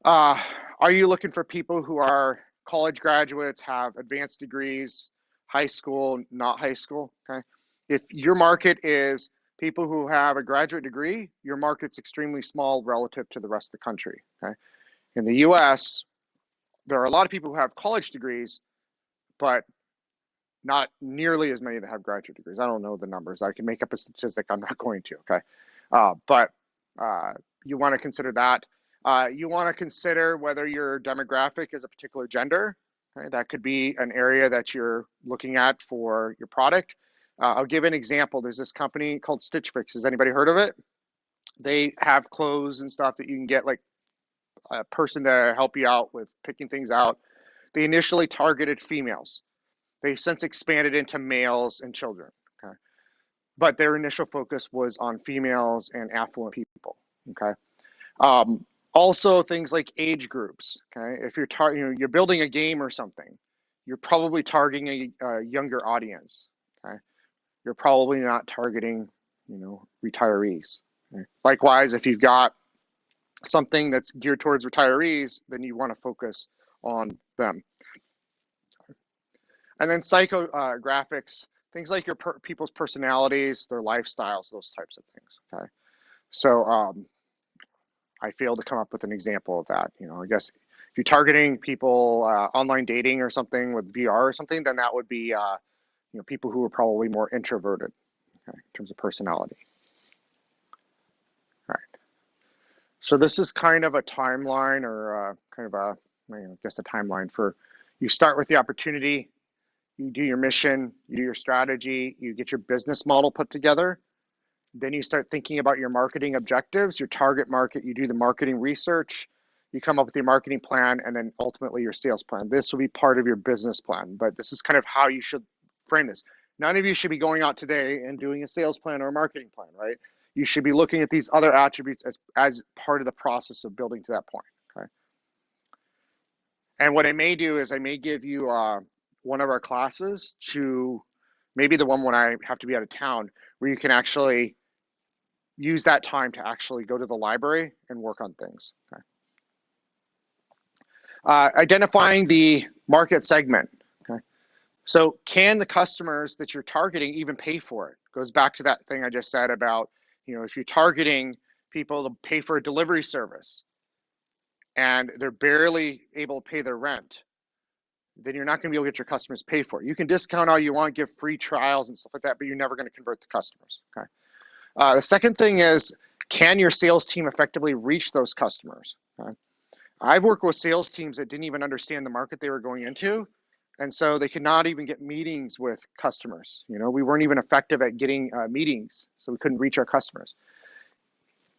Are you looking for people who are college graduates, have advanced degrees, high school, not high school? Okay. If your market is people who have a graduate degree, your market's extremely small relative to the rest of the country. Okay. In the US, there are a lot of people who have college degrees, but not nearly as many that have graduate degrees. I don't know the numbers. I can make up a statistic. I'm not going to. Okay. But you want to consider that. You want to consider whether your demographic is a particular gender. Okay? That could be an area that you're looking at for your product. I'll give an example. There's this company called Stitch Fix. Has anybody heard of it? They have clothes and stuff that you can get like a person to help you out with picking things out. They initially targeted females. They've since expanded into males and children. Okay. But their initial focus was on females and affluent people. Okay. Also, things like age groups. Okay, if you're building a game or something, you're probably targeting a younger audience. Okay, you're probably not targeting, retirees. Okay? Likewise, if you've got something that's geared towards retirees, then you want to focus on them. And then psychographics, things like your people's personalities, their lifestyles, those types of things. Okay, so I failed to come up with an example of that. I guess If you're targeting people online dating or something with VR or something, then that would be people who are probably more introverted, okay, in terms of personality. All right. So this is kind of a timeline, or kind of I guess a timeline for, you start with the opportunity, you do your mission, you do your strategy, you get your business model put together. Then you start thinking about your marketing objectives, your target market, you do the marketing research, you come up with your marketing plan, and then ultimately your sales plan. This will be part of your business plan, but this is kind of how you should frame this. None of you should be going out today and doing a sales plan or a marketing plan, right? You should be looking at these other attributes as part of the process of building to that point, okay? And what I may do is I may give you one of our classes, to maybe the one when I have to be out of town, where you can actually use that time to actually go to the library and work on things. Okay. Identifying the market segment. Okay. So can the customers that you're targeting even pay for it? Goes back to that thing I just said about, if you're targeting people to pay for a delivery service and they're barely able to pay their rent, then you're not going to be able to get your customers to pay for it. You can discount all you want, give free trials and stuff like that, but you're never going to convert the customers. Okay. The second thing is, can your sales team effectively reach those customers? Okay. I've worked with sales teams that didn't even understand the market they were going into, and so they could not even get meetings with customers. We weren't even effective at getting meetings, so we couldn't reach our customers.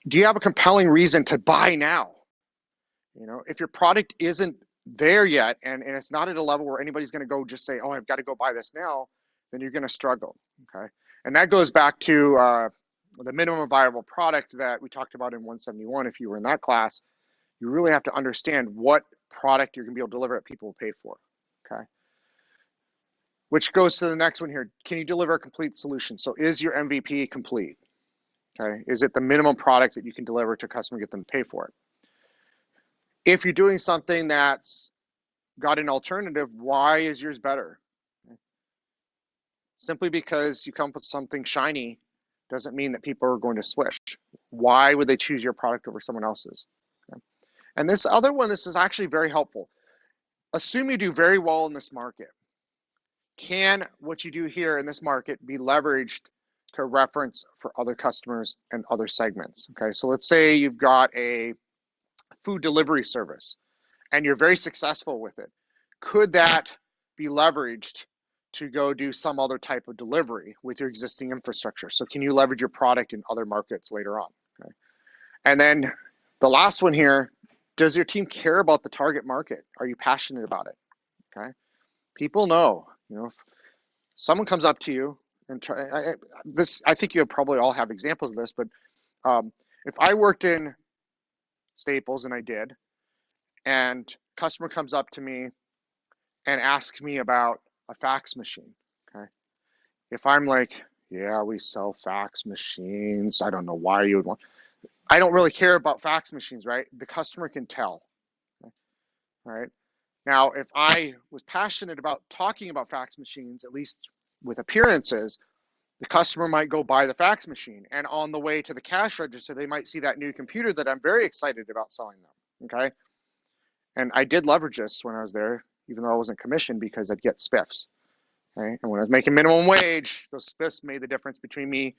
Do you have a compelling reason to buy now? If your product isn't there yet, and it's not at a level where anybody's going to go just say, oh, I've got to go buy this now, then you're going to struggle. Okay. And that goes back to the minimum viable product that we talked about in 171. If you were in that class, you really have to understand what product you're going to be able to deliver that people will pay for. Okay. Which goes to the next one here. Can you deliver a complete solution? So is your MVP complete? Okay. Is it the minimum product that you can deliver to a customer, get them to pay for it? If you're doing something that's got an alternative, why is yours better? Okay. Simply because you come up with something shiny doesn't mean that people are going to switch. Why would they choose your product over someone else's? Okay. And this other one, this is actually very helpful. Assume you do very well in this market. Can what you do here in this market be leveraged to reference for other customers and other segments? Okay, so let's say you've got a food delivery service and you're very successful with it. Could that be leveraged to go do some other type of delivery with your existing infrastructure? So can you leverage your product in other markets later on? Okay. And then the last one here, does your team care about the target market? Are you passionate about it? Okay. People know, if someone comes up to you and I think you probably all have examples of this, but if I worked in Staples, and I did, and customer comes up to me and asks me about a fax machine, okay? If I'm like, yeah, we sell fax machines, I don't know why you would want, I don't really care about fax machines, right? The customer can tell, okay? Right? Now, if I was passionate about talking about fax machines, at least with appearances, the customer might go buy the fax machine, and on the way to the cash register, they might see that new computer that I'm very excited about selling them, okay? And I did leverage this when I was there, even though I wasn't commissioned, because I'd get spiffs. Okay? And when I was making minimum wage, those spiffs made the difference between me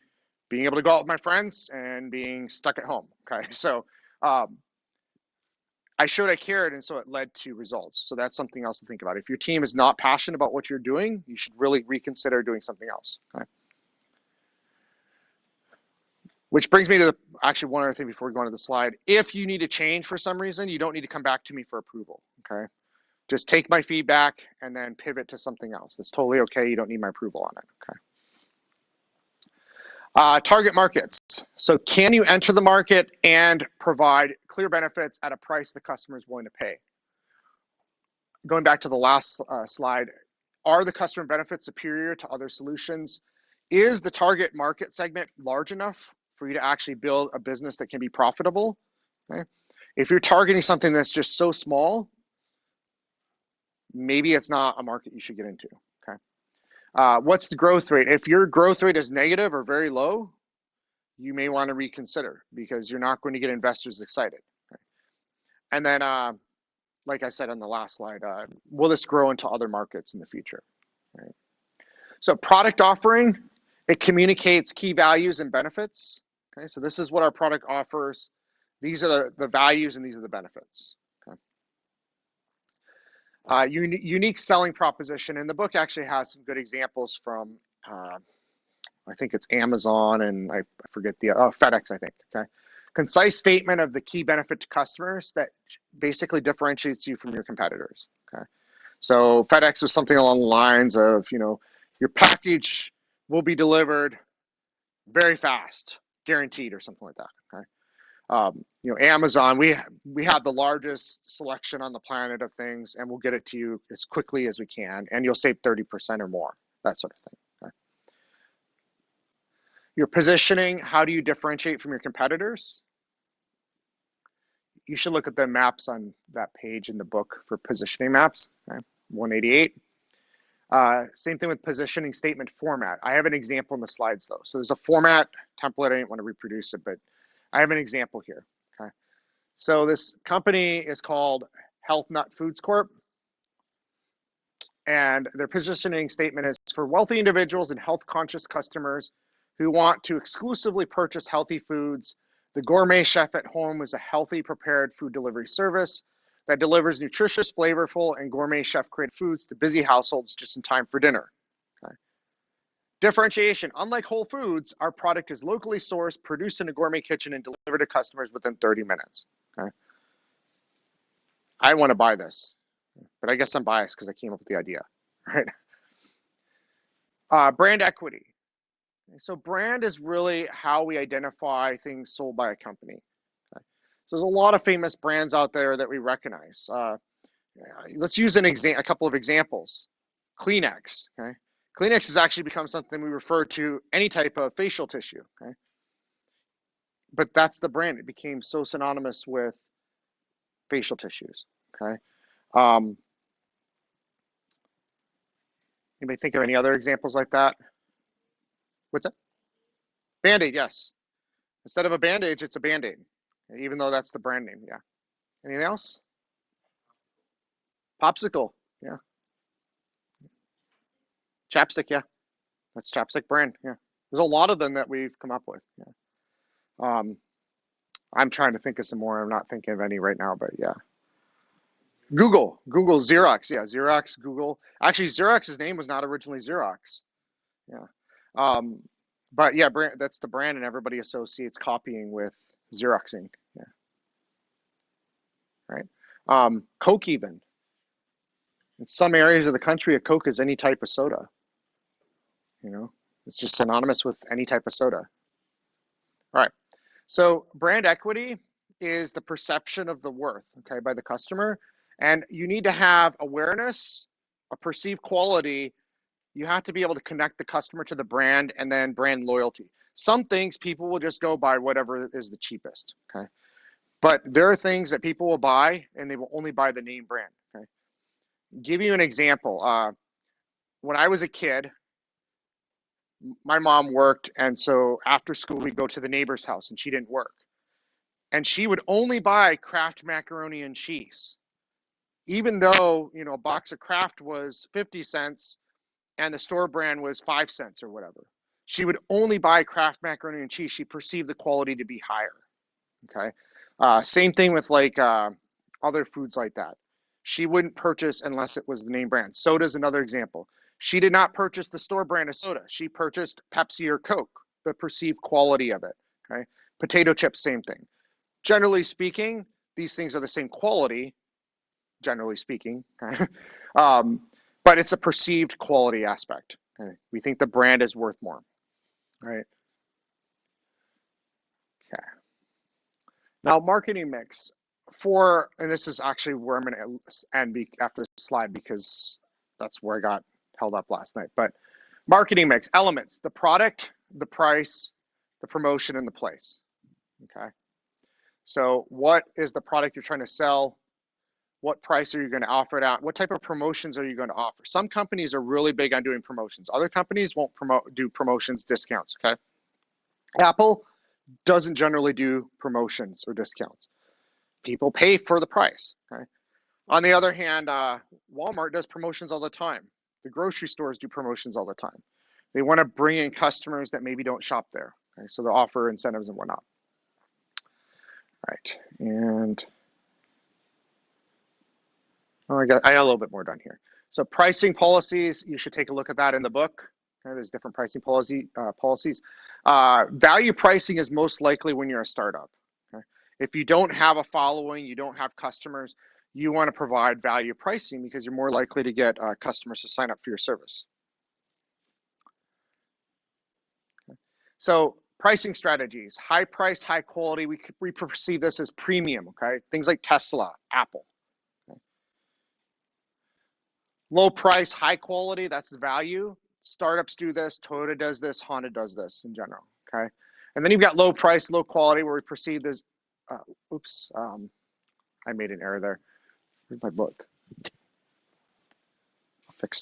being able to go out with my friends and being stuck at home. Okay, so I showed I cared, and so it led to results. So that's something else to think about. If your team is not passionate about what you're doing, you should really reconsider doing something else. Okay? Which brings me to actually one other thing before we go on to the slide. If you need to change for some reason, you don't need to come back to me for approval. Okay. Just take my feedback and then pivot to something else. That's totally okay. You don't need my approval on it. Okay. Target markets. So can you enter the market and provide clear benefits at a price the customer is willing to pay? Going back to the last slide, are the customer benefits superior to other solutions? Is the target market segment large enough for you to actually build a business that can be profitable? Okay. If you're targeting something that's just so small, maybe it's not a market you should get into. Okay. What's the growth rate? If your growth rate is negative or very low, you may want to reconsider, because you're not going to get investors excited. Okay. And then like I said on the last slide, will this grow into other markets in the future? Right? So product offering, it communicates key values and benefits. Okay, so this is what our product offers. These are the values and these are the benefits. Okay. Unique selling proposition, and the book actually has some good examples from, I think it's Amazon and I forget the FedEx, I think. Okay. Concise statement of the key benefit to customers that basically differentiates you from your competitors. Okay. So FedEx was something along the lines of, your package will be delivered very fast, guaranteed, or something like that. Okay. Amazon, we have the largest selection on the planet of things, and we'll get it to you as quickly as we can, and you'll save 30% or more, that sort of thing. Okay. Your positioning, how do you differentiate from your competitors? You should look at the maps on that page in the book for positioning maps. Okay. 188. Same thing with positioning statement format. I have an example in the slides though. So there's a format template. I didn't want to reproduce it, but I have an example here. Okay. So this company is called Health Nut Foods Corp. And their positioning statement is for wealthy individuals and health conscious customers who want to exclusively purchase healthy foods. The gourmet chef at home is a healthy prepared food delivery service that delivers nutritious, flavorful, and gourmet chef-created foods to busy households just in time for dinner. Okay. Differentiation. Unlike Whole Foods, our product is locally sourced, produced in a gourmet kitchen, and delivered to customers within 30 minutes. Okay. I want to buy this, but I guess I'm biased because I came up with the idea. Right. Brand equity. So brand is really how we identify things sold by a company. Okay. So there's a lot of famous brands out there that we recognize. Let's use a couple of examples. Kleenex. Okay. Kleenex has actually become something we refer to any type of facial tissue. Okay. But that's the brand. It became so synonymous with facial tissues. Okay. Anybody think of any other examples like that? What's that? Band-Aid, yes. Instead of a Band-Aid, it's a Band-Aid, even though that's the brand name, yeah. Anything else? Popsicle, yeah. Chapstick, yeah. That's Chapstick brand, yeah. There's a lot of them that we've come up with, yeah. I'm trying to think of some more. I'm not thinking of any right now, but yeah. Google, Xerox, yeah, Xerox, Google. Actually, Xerox's name was not originally Xerox, yeah. But yeah, that's the brand, and everybody associates copying with Xeroxing. Yeah. Right. Coke, even. In some areas of the country, a Coke is any type of soda. It's just synonymous with any type of soda. All right. So brand equity is the perception of the worth, okay, by the customer, and you need to have awareness, a perceived quality. You have to be able to connect the customer to the brand, and then brand loyalty. Some things people will just go buy whatever is the cheapest, okay? But there are things that people will buy, and they will only buy the name brand, okay? Give you an example. When I was a kid, my mom worked, and so after school, we'd go to the neighbor's house, and she didn't work. And she would only buy Kraft macaroni and cheese. Even though, a box of Kraft was 50 cents, and the store brand was 5 cents or whatever. She would only buy Kraft macaroni and cheese. She perceived the quality to be higher. Okay. Same thing with other foods like that. She wouldn't purchase unless it was the name brand. Soda is another example. She did not purchase the store brand of soda. She purchased Pepsi or Coke, the perceived quality of it. Okay. Potato chips, same thing. Generally speaking, these things are the same quality, generally speaking. Okay. But it's a perceived quality aspect. Okay. We think the brand is worth more, right? Okay. Now, marketing mix and this is actually where I'm going to end after this slide because that's where I got held up last night. But marketing mix elements: the product, the price, the promotion, and the place. Okay. So, what is the product you're trying to sell? What price are you going to offer it at? What type of promotions are you going to offer? Some companies are really big on doing promotions. Other companies won't do promotions, discounts, okay? Apple doesn't generally do promotions or discounts. People pay for the price, okay? On the other hand, Walmart does promotions all the time. The grocery stores do promotions all the time. They want to bring in customers that maybe don't shop there. Okay? So they'll offer incentives and whatnot. All right, and I got a little bit more done here. So pricing policies, you should take a look at that in the book. Okay, there's different pricing policies. Value pricing is most likely when you're a startup. Okay? If you don't have a following, you don't have customers, you want to provide value pricing because you're more likely to get customers to sign up for your service. Okay. So pricing strategies, high price, high quality, we perceive this as premium, okay? Things like Tesla, Apple. Okay. Low price, high quality, that's the value. Startups do this, Toyota does this, Honda does this in general, okay? And then you've got low price, low quality, where we perceive there's, I made an error there. Where's my book?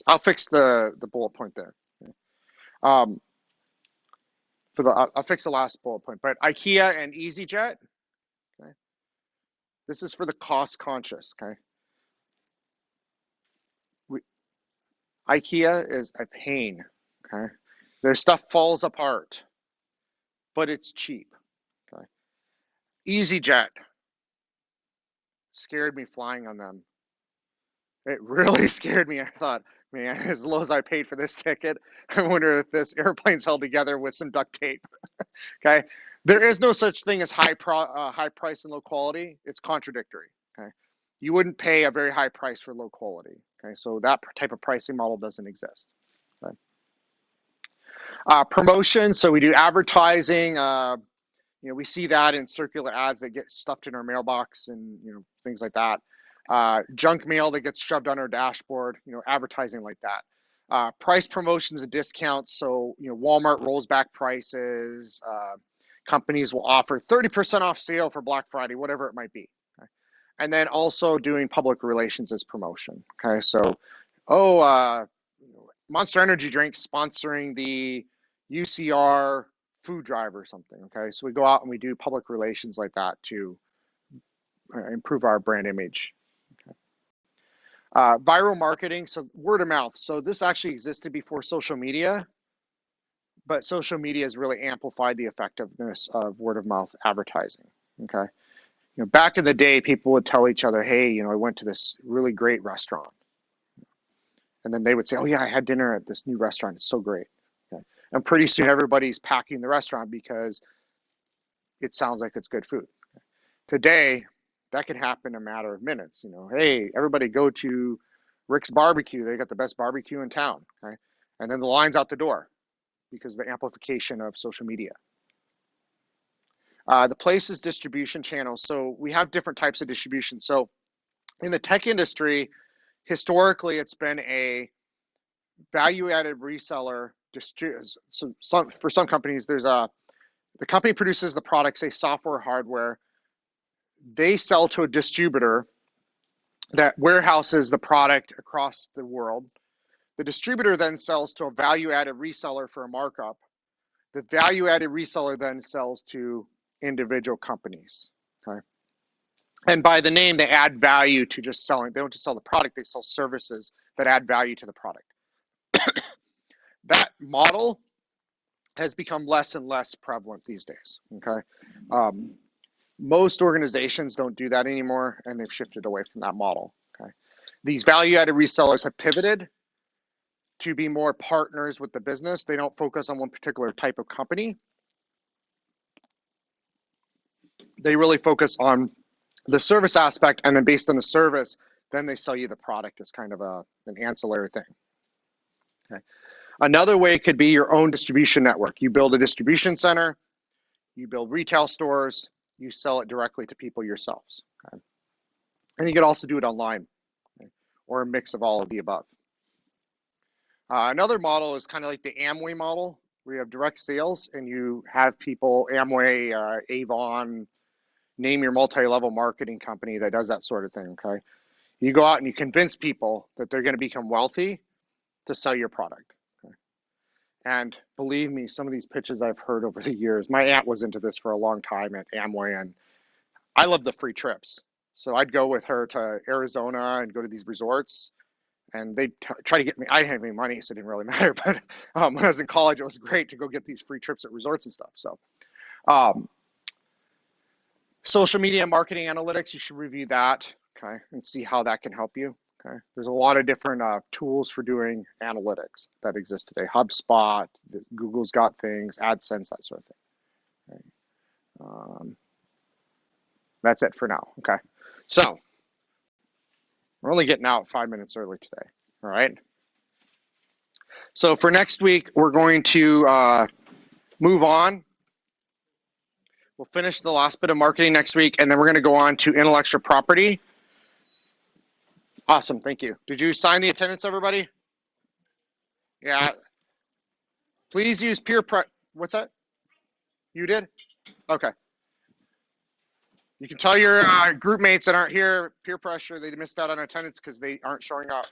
I'll fix the bullet point there. Okay. I'll fix the last bullet point, but IKEA and EasyJet, okay? This is for the cost conscious, okay? IKEA is a pain, okay? Their stuff falls apart, but it's cheap, okay? EasyJet scared me flying on them. It really scared me. I thought, man, as low as I paid for this ticket, I wonder if this airplane's held together with some duct tape. Okay, there is no such thing as high price and low quality. It's contradictory. Okay, you wouldn't pay a very high price for low quality. Okay, so that type of pricing model doesn't exist. Okay. Promotion. So we do advertising. We see that in circular ads that get stuffed in our mailbox and things like that. Junk mail that gets shoved on our dashboard. Advertising like that. Price promotions and discounts. So Walmart rolls back prices. Companies will offer 30% off sale for Black Friday, whatever it might be. Okay? And then also doing public relations as promotion. Okay, so Monster Energy drink sponsoring the UCR food drive or something. Okay, so we go out and we do public relations like that to improve our brand image. Okay. Viral marketing, so word of mouth. So this actually existed before social media, but social media has really amplified the effectiveness of word of mouth advertising. Okay, back in the day, people would tell each other, "Hey, I went to this really great restaurant," and then they would say, "Oh yeah, I had dinner at this new restaurant. It's so great." Okay. And pretty soon, everybody's packing the restaurant because it sounds like it's good food. Okay. Today, that can happen in a matter of minutes. Hey, everybody go to Rick's Barbecue. They got the best barbecue in town. Okay, and then the line's out the door because of the amplification of social media. The places distribution channels. So we have different types of distribution. So in the tech industry, historically, it's been a value-added reseller. So for some companies, the company produces the product, say software, hardware. They sell to a distributor that warehouses the product across the world. The distributor then sells to a value-added reseller for a markup. The value-added reseller then sells to individual companies. Okay. And by the name, they add value to just selling. They don't just sell the product, they sell services that add value to the product. That model has become less and less prevalent these days. Okay. Most organizations don't do that anymore, and they've shifted away from that model. Okay. These value-added resellers have pivoted to be more partners with the business. They don't focus on one particular type of company. They really focus on the service aspect, and then based on the service, then they sell you the product as kind of an ancillary thing. Okay. Another way could be your own distribution network. You build a distribution center, you build retail stores, you sell it directly to people yourselves. Okay. And you could also do it online, okay, or a mix of all of the above. Another model is kind of like the Amway model, where you have direct sales and you have people, Amway, Avon, name your multi-level marketing company that does that sort of thing, okay? You go out and you convince people that they're going to become wealthy to sell your product. Okay? And believe me, some of these pitches I've heard over the years, my aunt was into this for a long time at Amway, and I love the free trips. So I'd go with her to Arizona and go to these resorts, and they try to get me. I didn't have any money, so it didn't really matter. But when I was in college, it was great to go get these free trips at resorts and stuff. So, um, social media marketing analytics, you should review that, okay, and see how that can help you. Okay, there's a lot of different tools for doing analytics that exist today. HubSpot, Google's got things, AdSense, that sort of thing. Okay. That's it for now. Okay, so we're only getting out 5 minutes early today. All right. So for next week, we're going to move on. We'll finish the last bit of marketing next week, and then we're going to go on to intellectual property. Awesome, thank you. Did you sign the attendance, everybody? Yeah. Please use peer pressure. What's that? You did? Okay. You can tell your group mates that aren't here, peer pressure, they missed out on attendance because they aren't showing up.